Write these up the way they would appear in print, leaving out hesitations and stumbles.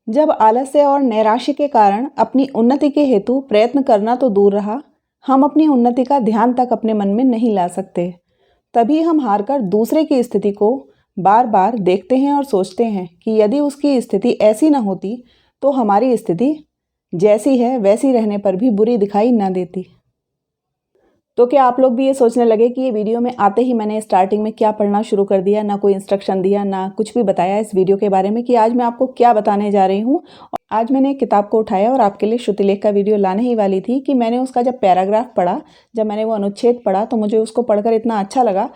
जब आलस्य और नैराश्य के कारण अपनी उन्नति के हेतु प्रयत्न करना तो दूर रहा, हम अपनी उन्नति का ध्यान तक अपने मन में नहीं ला सकते। तभी हम हारकर दूसरे की स्थिति को बार बार देखते हैं और सोचते हैं कि यदि उसकी स्थिति ऐसी न होती तो हमारी स्थिति जैसी है वैसी रहने पर भी बुरी दिखाई न देती। तो क्या आप लोग भी ये सोचने लगे कि ये वीडियो में आते ही मैंने स्टार्टिंग में क्या पढ़ना शुरू कर दिया, ना कोई इंस्ट्रक्शन दिया, ना कुछ भी बताया इस वीडियो के बारे में कि आज मैं आपको क्या बताने जा रही हूँ। आज मैंने एक किताब को उठाया और आपके लिए श्रुतिलेख का वीडियो लाने ही वाली थी कि मैंने उसका जब पैराग्राफ पढ़ा, जब मैंने वो अनुच्छेद पढ़ा तो मुझे उसको पढ़कर इतना अच्छा लगा,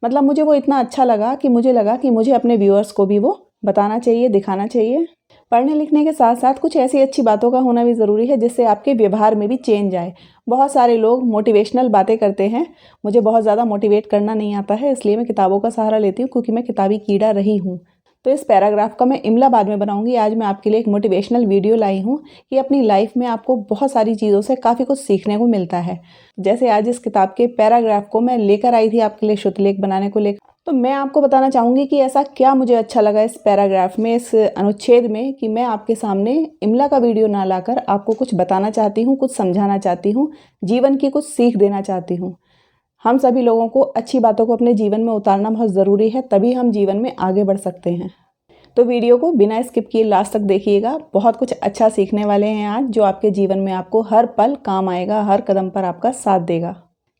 मतलब मुझे वो इतना अच्छा लगा कि मुझे लगा कि मुझे अपने व्यूअर्स को भी वो बताना चाहिए, दिखाना चाहिए। पढ़ने लिखने के साथ साथ कुछ ऐसी अच्छी बातों का होना भी ज़रूरी है जिससे आपके व्यवहार में भी चेंज आए। बहुत सारे लोग मोटिवेशनल बातें करते हैं, मुझे बहुत ज़्यादा मोटिवेट करना नहीं आता है, इसलिए मैं किताबों का सहारा लेती हूँ क्योंकि मैं किताबी कीड़ा रही हूँ। तो इस पैराग्राफ का मैं इमला बाद में बनाऊंगी। आज मैं आपके लिए एक मोटिवेशनल वीडियो लाई हूँ कि अपनी लाइफ में आपको बहुत सारी चीज़ों से काफ़ी कुछ सीखने को मिलता है। जैसे आज इस किताब के पैराग्राफ को मैं लेकर आई थी आपके लिए श्रुतिलेख बनाने को लेकर, तो मैं आपको बताना चाहूँगी कि ऐसा क्या मुझे अच्छा लगा इस पैराग्राफ में, इस अनुच्छेद में, कि मैं आपके सामने इमला का वीडियो ना लाकर आपको कुछ बताना चाहती हूँ, कुछ समझाना चाहती हूँ, जीवन की कुछ सीख देना चाहती हूँ। हम सभी लोगों को अच्छी बातों को अपने जीवन में उतारना बहुत ज़रूरी है, तभी हम जीवन में आगे बढ़ सकते हैं। तो वीडियो को बिना स्किप किए लास्ट तक देखिएगा, बहुत कुछ अच्छा सीखने वाले हैं आज, जो आपके जीवन में आपको हर पल काम आएगा, हर कदम पर आपका साथ देगा।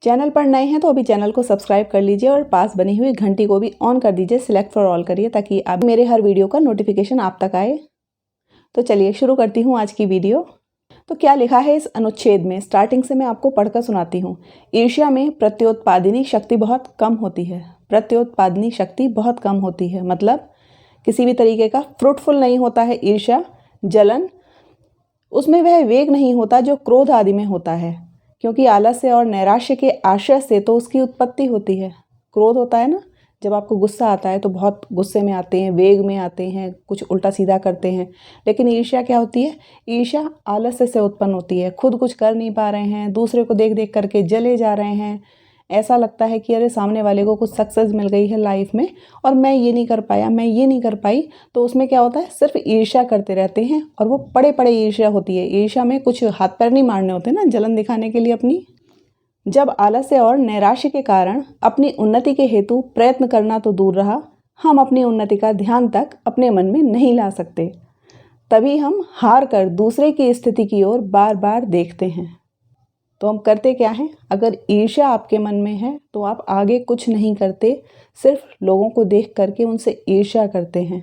चैनल पर नए हैं तो अभी चैनल को सब्सक्राइब कर लीजिए और पास बनी हुई घंटी को भी ऑन कर दीजिए, सिलेक्ट फॉर ऑल करिए ताकि आप मेरे हर वीडियो का नोटिफिकेशन आप तक आए। तो चलिए शुरू करती हूँ आज की वीडियो। तो क्या लिखा है इस अनुच्छेद में, स्टार्टिंग से मैं आपको पढ़कर सुनाती हूँ। ईर्ष्या में प्रत्योत्पादनी शक्ति बहुत कम होती है। प्रत्योत्पादनी शक्ति बहुत कम होती है मतलब किसी भी तरीके का फ्रूटफुल नहीं होता है ईर्ष्या, जलन, उसमें वह वेग नहीं होता जो क्रोध आदि में होता है, क्योंकि आलस्य और नैराश्य के आश्रय से तो उसकी उत्पत्ति होती है। क्रोध होता है ना, जब आपको गुस्सा आता है तो बहुत गुस्से में आते हैं, वेग में आते हैं, कुछ उल्टा सीधा करते हैं। लेकिन ईर्ष्या क्या होती है? ईर्ष्या आलस्य से उत्पन्न होती है। खुद कुछ कर नहीं पा रहे हैं, दूसरे को देख देख करके जले जा रहे हैं। ऐसा लगता है कि अरे सामने वाले को कुछ सक्सेस मिल गई है लाइफ में और मैं ये नहीं कर पाया, मैं ये नहीं कर पाई, तो उसमें क्या होता है, सिर्फ ईर्ष्या करते रहते हैं और वो पड़े पड़े ईर्ष्या होती है। ईर्ष्या में कुछ हाथ पैर नहीं मारने होते ना, जलन दिखाने के लिए अपनी। जब आलस्य और नैराश्य के कारण अपनी उन्नति के हेतु प्रयत्न करना तो दूर रहा, हम अपनी उन्नति का ध्यान तक अपने मन में नहीं ला सकते। तभी हम हार कर दूसरे की स्थिति की ओर बार बार देखते हैं। तो हम करते क्या हैं? अगर ईर्ष्या आपके मन में है तो आप आगे कुछ नहीं करते, सिर्फ लोगों को देख करके उनसे ईर्ष्या करते हैं।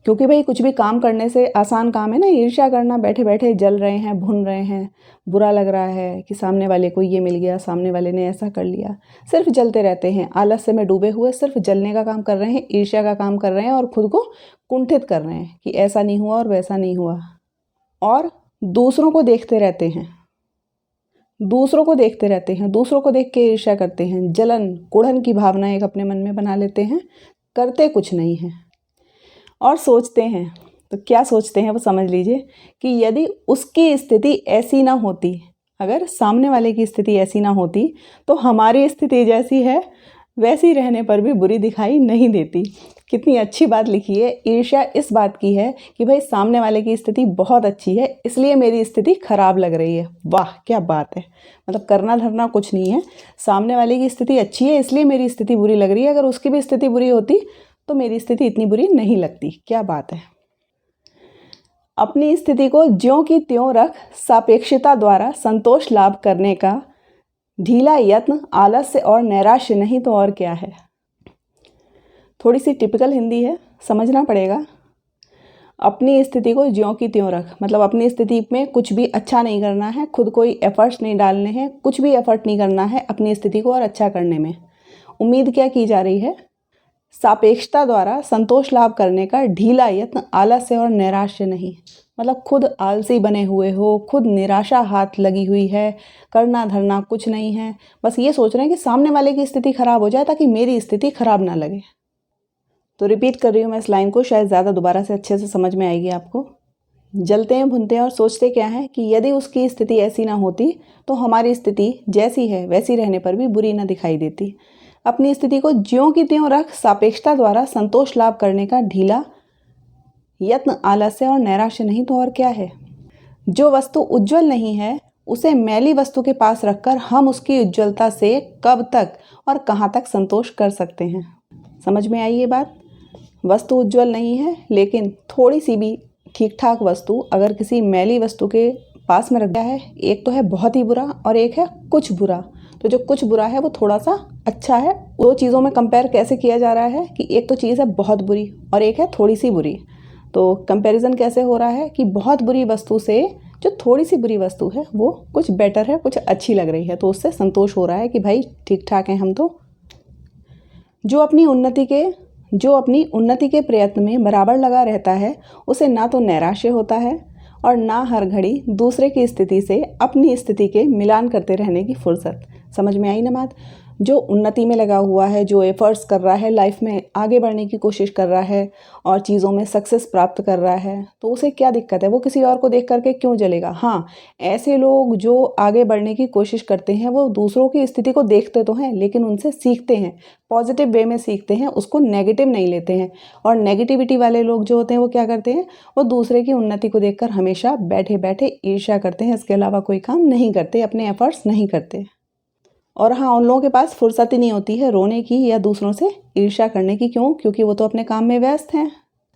क्योंकि भाई कुछ भी काम करने से आसान काम है ना ईर्ष्या करना। बैठे बैठे जल रहे हैं, भुन रहे हैं, बुरा लग रहा है कि सामने वाले को ये मिल गया, सामने वाले ने ऐसा कर लिया, सिर्फ जलते रहते हैं। आलस्य में डूबे हुए सिर्फ जलने का काम कर रहे हैं, ईर्ष्या का काम कर रहे हैं और खुद को कुंठित कर रहे हैं कि ऐसा नहीं हुआ और वैसा नहीं हुआ। और दूसरों को देखते रहते हैं, दूसरों को देखते रहते हैं, दूसरों को देख के ईर्ष्या करते हैं, जलन कुढ़न की भावना एक अपने मन में बना लेते हैं, करते कुछ नहीं हैं और सोचते हैं। तो क्या सोचते हैं वो समझ लीजिए कि यदि उसकी स्थिति ऐसी ना होती, अगर सामने वाले की स्थिति ऐसी ना होती तो हमारी स्थिति जैसी है वैसी रहने पर भी बुरी दिखाई नहीं देती। कितनी अच्छी बात लिखी है। ईर्ष्या इस बात की है कि भाई सामने वाले की स्थिति बहुत अच्छी है इसलिए मेरी स्थिति खराब लग रही है। वाह क्या बात है, मतलब करना धरना कुछ नहीं है। सामने वाले की स्थिति अच्छी है इसलिए मेरी स्थिति बुरी लग रही है, अगर उसकी भी स्थिति बुरी होती तो मेरी स्थिति इतनी बुरी नहीं लगती। क्या बात है। अपनी स्थिति को ज्यों की त्यों रख सापेक्षता द्वारा संतोष लाभ करने का ढीला यत्न आलस्य और नैराश्य नहीं तो और क्या है। थोड़ी सी टिपिकल हिंदी है, समझना पड़ेगा। अपनी स्थिति को ज्यों की त्यों रख, मतलब अपनी स्थिति में कुछ भी अच्छा नहीं करना है, खुद कोई एफर्ट्स नहीं डालने हैं, कुछ भी एफर्ट नहीं करना है अपनी स्थिति को और अच्छा करने में। उम्मीद क्या की जा रही है? सापेक्षता द्वारा संतोष लाभ करने का ढीला यत्न आलस्य और नैराश्य नहीं, मतलब खुद आलसी बने हुए हो, खुद निराशा हाथ लगी हुई है, करना धरना कुछ नहीं है, बस ये सोच रहे हैं कि सामने वाले की स्थिति खराब हो जाए ताकि मेरी स्थिति खराब ना लगे। तो रिपीट कर रही हूँ मैं इस लाइन को, शायद ज़्यादा दोबारा से अच्छे से समझ में आएगी आपको। जलते हैं, भुनते हैं और सोचते क्या है कि यदि उसकी स्थिति ऐसी ना होती तो हमारी स्थिति जैसी है वैसी रहने पर भी बुरी ना दिखाई देती। अपनी स्थिति को ज्यों की त्यों रख सापेक्षता द्वारा संतोष लाभ करने का ढीला यत्न आलस्य और नैराश्य नहीं तो और क्या है। जो वस्तु उज्जवल नहीं है उसे मैली वस्तु के पास रखकर हम उसकी उज्ज्वलता से कब तक और कहाँ तक संतोष कर सकते हैं। समझ में आई ये बात। वस्तु उज्जवल नहीं है, लेकिन थोड़ी सी भी ठीक ठाक वस्तु अगर किसी मैली वस्तु के पास में रख दिया है, एक तो है बहुत ही बुरा और एक है कुछ बुरा। तो जो कुछ बुरा है वो थोड़ा सा अच्छा है। दो चीज़ों में कंपेयर कैसे किया जा रहा है कि एक तो चीज़ है बहुत बुरी और एक है थोड़ी सी बुरी। तो कंपैरिजन कैसे हो रहा है कि बहुत बुरी वस्तु से जो थोड़ी सी बुरी वस्तु है वो कुछ बेटर है, कुछ अच्छी लग रही है, तो उससे संतोष हो रहा है कि भाई ठीक ठाक हैं हम तो। जो अपनी उन्नति के प्रयत्न में बराबर लगा रहता है उसे ना तो नैराश्य होता है और ना हर घड़ी दूसरे की स्थिति से अपनी स्थिति के मिलान करते रहने की फुर्सत। समझ में आई ना बात। जो उन्नति में लगा हुआ है, जो एफर्ट्स कर रहा है, लाइफ में आगे बढ़ने की कोशिश कर रहा है और चीज़ों में सक्सेस प्राप्त कर रहा है, तो उसे क्या दिक्कत है, वो किसी और को देख करके क्यों जलेगा। हाँ, ऐसे लोग जो आगे बढ़ने की कोशिश करते हैं वो दूसरों की स्थिति को देखते तो हैं लेकिन उनसे सीखते हैं, पॉजिटिव वे में सीखते हैं, उसको नेगेटिव नहीं लेते हैं। और नेगेटिविटी वाले लोग जो होते हैं वो क्या करते हैं, वो दूसरे की उन्नति को देखकर हमेशा बैठे बैठे ईर्ष्या करते हैं, इसके अलावा कोई काम नहीं करते, अपने एफर्ट्स नहीं करते। और हाँ, उन लोगों के पास फुर्सत ही नहीं होती है रोने की या दूसरों से ईर्ष्या करने की। क्यों? क्योंकि वो तो अपने काम में व्यस्त हैं।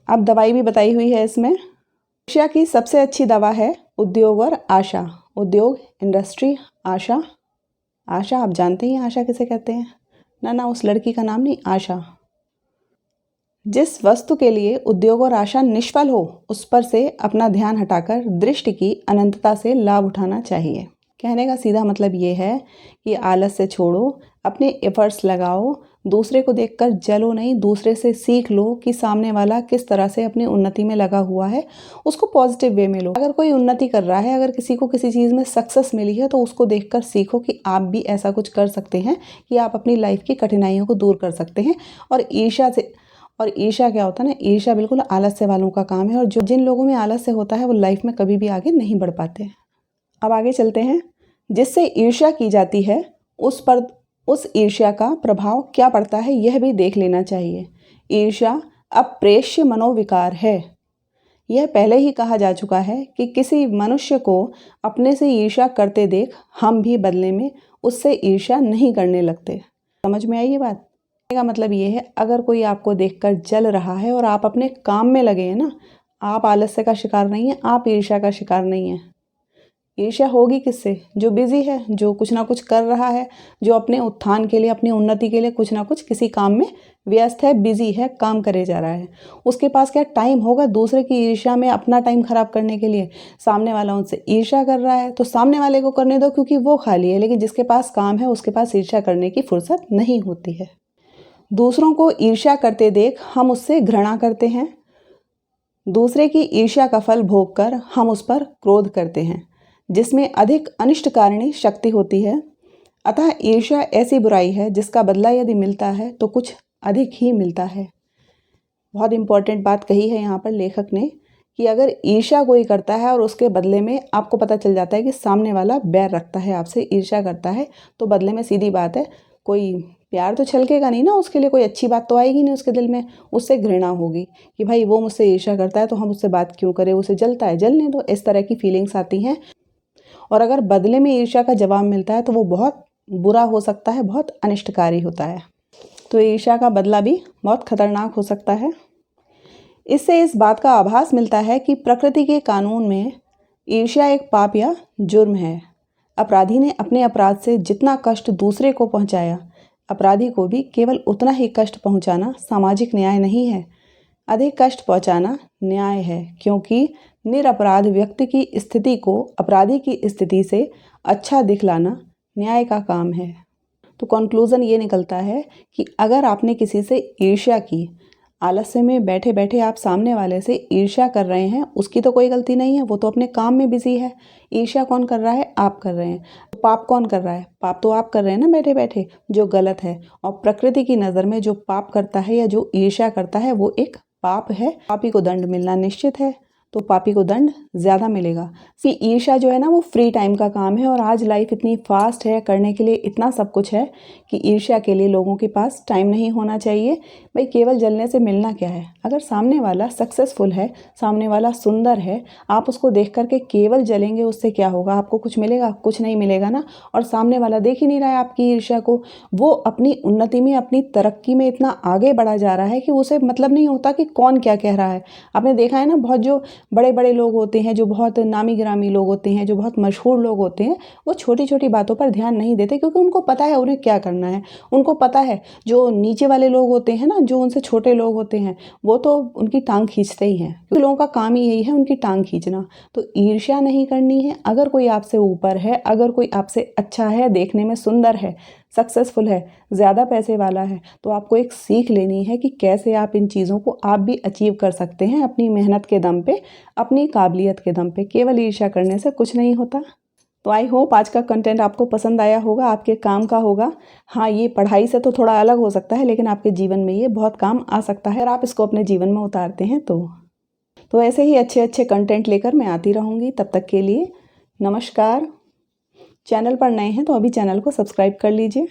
अब दवाई भी बताई हुई है इसमें। ईर्ष्या की सबसे अच्छी दवा है उद्योग और आशा। उद्योग, इंडस्ट्री, आशा। आशा आप जानते हैं आशा किसे कहते हैं ना, उस लड़की का नाम नहीं, आशा। जिस वस्तु के लिए उद्योग और आशा निष्फल हो उस पर से अपना ध्यान हटाकर दृष्टि की अनंतता से लाभ उठाना चाहिए। कहने का सीधा मतलब ये है कि आलस से छोड़ो, अपने एफर्ट्स लगाओ, दूसरे को देखकर जलो नहीं, दूसरे से सीख लो कि सामने वाला किस तरह से अपनी उन्नति में लगा हुआ है, उसको पॉजिटिव वे में लो। अगर कोई उन्नति कर रहा है, अगर किसी को किसी चीज़ में सक्सेस मिली है तो उसको देखकर सीखो कि आप भी ऐसा कुछ कर सकते हैं कि आप अपनी लाइफ की कठिनाइयों को दूर कर सकते हैं। और ईर्ष्या क्या होता है ना, ईर्ष्या बिल्कुल आलस्य वालों का काम है और जिन लोगों में आलस्य होता है वो लाइफ में कभी भी आगे नहीं बढ़ पाते। अब आगे चलते हैं। जिससे ईर्ष्या की जाती है उस ईर्ष्या का प्रभाव क्या पड़ता है यह भी देख लेना चाहिए। ईर्ष्या अप्रेष्य मनोविकार है। यह पहले ही कहा जा चुका है कि किसी मनुष्य को अपने से ईर्ष्या करते देख हम भी बदले में उससे ईर्ष्या नहीं करने लगते। समझ में आई ये बात। का मतलब ये है, अगर कोई आपको देखकर जल रहा है और आप अपने काम में लगे हैं ना, आप आलस्य का शिकार नहीं है, आप ईर्ष्या का शिकार नहीं है। ईर्ष्या होगी किससे? जो बिजी है, जो कुछ ना कुछ कर रहा है, जो अपने उत्थान के लिए, अपनी उन्नति के लिए कुछ ना कुछ किसी काम में व्यस्त है, बिजी है, काम करे जा रहा है। उसके पास क्या टाइम होगा दूसरे की ईर्ष्या में अपना टाइम खराब करने के लिए। सामने वाला उनसे ईर्ष्या कर रहा है तो सामने वाले को करने दो क्योंकि वो खाली है, लेकिन जिसके पास काम है उसके पास ईर्ष्या करने की फुर्सत नहीं होती है। दूसरों को ईर्ष्या करते देख हम उससे घृणा करते हैं। दूसरे की ईर्ष्या का फल भोग कर हम उस पर क्रोध करते हैं, जिसमें अधिक अनिष्टकारिणी शक्ति होती है। अतः ईर्ष्या ऐसी बुराई है जिसका बदला यदि मिलता है तो कुछ अधिक ही मिलता है। बहुत इंपॉर्टेंट बात कही है यहाँ पर लेखक ने कि अगर ईर्ष्या कोई करता है और उसके बदले में आपको पता चल जाता है कि सामने वाला बैर रखता है, आपसे ईर्ष्या करता है, तो बदले में सीधी बात है कोई प्यार तो छलकेगा नहीं ना, उसके लिए कोई अच्छी बात तो आएगी नहीं उसके दिल में, उससे घृणा होगी कि भाई वो मुझसे ईर्ष्या करता है तो हम उससे बात क्यों करें, उसे जलता है जलने दो, इस तरह की फीलिंग्स आती हैं। और अगर बदले में ईर्ष्या का जवाब मिलता है तो वो बहुत बुरा हो सकता है, बहुत अनिष्टकारी होता है। तो ईर्ष्या का बदला भी बहुत खतरनाक हो सकता है। इससे इस बात का आभास मिलता है कि प्रकृति के कानून में ईर्ष्या एक पाप या जुर्म है। अपराधी ने अपने अपराध से जितना कष्ट दूसरे को पहुंचाया, अपराधी को भी केवल उतना ही कष्ट पहुंचाना सामाजिक न्याय नहीं है, अधिक कष्ट पहुंचाना न्याय है, क्योंकि निरपराध व्यक्ति की स्थिति को अपराधी की स्थिति से अच्छा दिखलाना न्याय का काम है। तो कंक्लूजन ये निकलता है कि अगर आपने किसी से ईर्ष्या की, आलस्य में बैठे बैठे आप सामने वाले से ईर्ष्या कर रहे हैं, उसकी तो कोई गलती नहीं है, वो तो अपने काम में बिजी है। ईर्ष्या कौन कर रहा है? आप कर रहे हैं। तो पाप कौन कर रहा है? पाप तो आप कर रहे हैं ना बैठे बैठे, जो गलत है। और प्रकृति की नज़र में जो पाप करता है या जो ईर्ष्या करता है वो एक पाप है, पापी को दंड मिलना निश्चित है। तो पापी को दंड ज़्यादा मिलेगा। फिर ईर्ष्या जो है ना वो फ्री टाइम का काम है, और आज लाइफ इतनी फास्ट है, करने के लिए इतना सब कुछ है कि ईर्ष्या के लिए लोगों के पास टाइम नहीं होना चाहिए। भाई केवल जलने से मिलना क्या है। अगर सामने वाला सक्सेसफुल है, सामने वाला सुंदर है, आप उसको देख करके केवल जलेंगे, उससे क्या होगा? आपको कुछ मिलेगा? कुछ नहीं मिलेगा ना। और सामने वाला देख ही नहीं रहा है आपकी ईर्ष्या को, वो अपनी उन्नति में, अपनी तरक्की में इतना आगे बढ़ा जा रहा है कि उसे मतलब नहीं होता कि कौन क्या कह रहा है। आपने देखा है ना, बहुत जो बड़े बड़े लोग होते हैं, जो बहुत नामी गिरामी लोग होते हैं, जो बहुत मशहूर लोग होते हैं, वो छोटी छोटी बातों पर ध्यान नहीं देते, क्योंकि उनको पता है उन्हें क्या करना है। उनको पता है जो नीचे वाले लोग होते हैं ना, जो उनसे छोटे लोग होते हैं, वो तो उनकी टांग खींचते ही हैं, क्योंकि लोगों का काम ही यही है, उनकी टांग खींचना। तो ईर्ष्या नहीं करनी है। अगर कोई आपसे ऊपर है, अगर कोई आपसे अच्छा है, देखने में सुंदर है, सक्सेसफुल है, ज़्यादा पैसे वाला है, तो आपको एक सीख लेनी है कि कैसे आप इन चीज़ों को आप भी अचीव कर सकते हैं अपनी मेहनत के दम पे, अपनी काबिलियत के दम पे। केवल ईर्ष्या करने से कुछ नहीं होता। तो आई होप आज का कंटेंट आपको पसंद आया होगा, आपके काम का होगा। हाँ, ये पढ़ाई से तो थोड़ा अलग हो सकता है, लेकिन आपके जीवन में ये बहुत काम आ सकता है, और आप इसको अपने जीवन में उतारते हैं तो ऐसे ही अच्छे अच्छे कंटेंट लेकर मैं आती रहूँगी। तब तक के लिए नमस्कार। चैनल पर नए हैं तो अभी चैनल को सब्सक्राइब कर लीजिए।